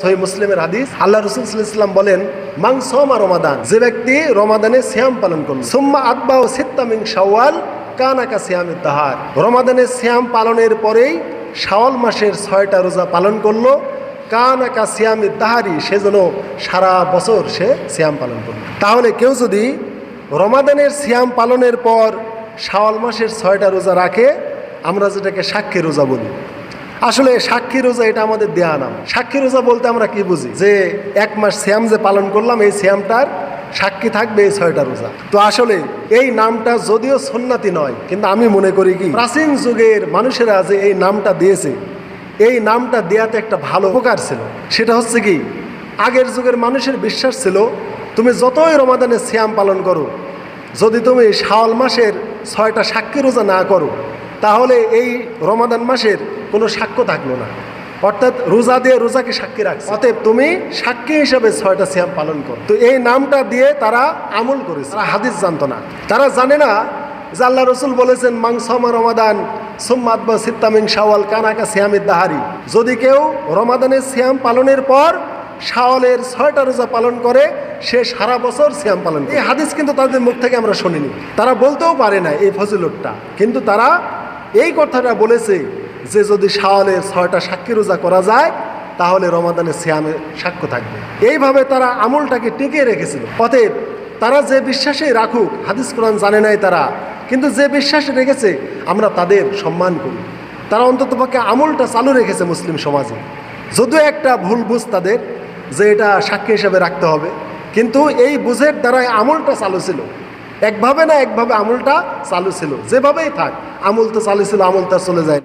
সহিহ মুসলিমের হাদিস, আল্লাহ রাসূল সাল্লাল্লাহু আলাইহি ওয়াসাল্লাম বলেন, মান সামা রমাদান, যে ব্যক্তি রমাদানে সিয়াম পালন করল, সুম্মা আতবাউ সিত্তা মিন শাওয়াল কানা কা সিয়ামিদ দাহার, রমাদানের সিয়াম পালনের পরেই শাওয়াল মাসের 6টা রোজা পালন করলো, কানা কা সিয়ামিদ দাহারি, সেজন্য সারা বছর সে সিয়াম পালন করল। তাহলে কেউ যদি রমাদানের সিয়াম পালনের পর শাওয়াল মাসের 6টা রোজা রাখে, আমরা যেটাকে সাক্ষী রোজা বলি। আসলে সাক্ষী রোজা এটা আমাদের দেয়া নাম। সাক্ষী রোজা বলতে আমরা কি বুঝি? যে 1 মাস সিয়াম যে পালন করলাম, এই সিয়ামটার সাক্ষী থাকবে এই 6টা রোজা। তো আসলে এই নামটা যদিও সুন্নতি নয়, কিন্তু আমি মনে করি কি, প্রাচীন যুগের মানুষেরা যে এই নামটা দিয়েছে, এই নামটা দেয়াতে একটা ভালো উপকার ছিল। সেটা হচ্ছে কি, আগের যুগের মানুষের বিশ্বাস ছিল, তুমি যতই রমাদানের সিয়াম পালন করো, যদি তুমি শাওয়াল মাসের 6টা সাক্ষী রোজা না করো, তাহলে এই রমাদান মাসের কোনো সাক্ষ্য থাকলো না। অর্থাৎ রোজা দিয়ে রোজাকে সাক্ষী রাখছে, অতএব তুমি সাক্ষী হিসাবে 6টা সিয়াম পালন করো। তো এই নামটা দিয়ে তারা আমল করেছে। তারা হাদিস জানতো না, তারা জানে না যে আল্লাহ রসুল বলেছেন, মান সামা রমাদান সুম্মা আতবাউ সিত্তা মিন শাওয়াল কানা কা সিয়ামিদ দাহারি, যদি কেউ রমাদানের সিয়াম পালনের পর শাওয়ালের 6টা রোজা পালন করে, সে সারা বছর সিয়াম পালন করে। এই হাদিস কিন্তু তাদের মুখ থেকে আমরা শুনিনি, তারা বলতেও পারে না এই ফজিলতটা, কিন্তু তারা এই কথাটা বলেছে যে যদি শাওয়ালের 6টা সাক্ষী রোজা করা যায়, তাহলে রমাদানের সিয়ামে সাক্ষ্য থাকবে। এইভাবে তারা আমলটাকে টিকিয়ে রেখেছিল। অতএব তারা যে বিশ্বাসে রাখুক, হাদিস কোরআন জানে নাই তারা, কিন্তু যে বিশ্বাসে রেখেছে আমরা তাদের সম্মান করি। তারা অন্ততপক্ষে আমলটা চালু রেখেছে মুসলিম সমাজে। যদিও একটা ভুল বুঝ তাদের, যে এটা সাক্ষী হিসাবে রাখতে হবে, কিন্তু এই বুঝের দ্বারাই আমলটা চালু ছিল। একভাবে না একভাবে আমলটা চালু ছিল। যেভাবেই থাক, আমল তো চালু ছিল, আমল তো চলে যায়।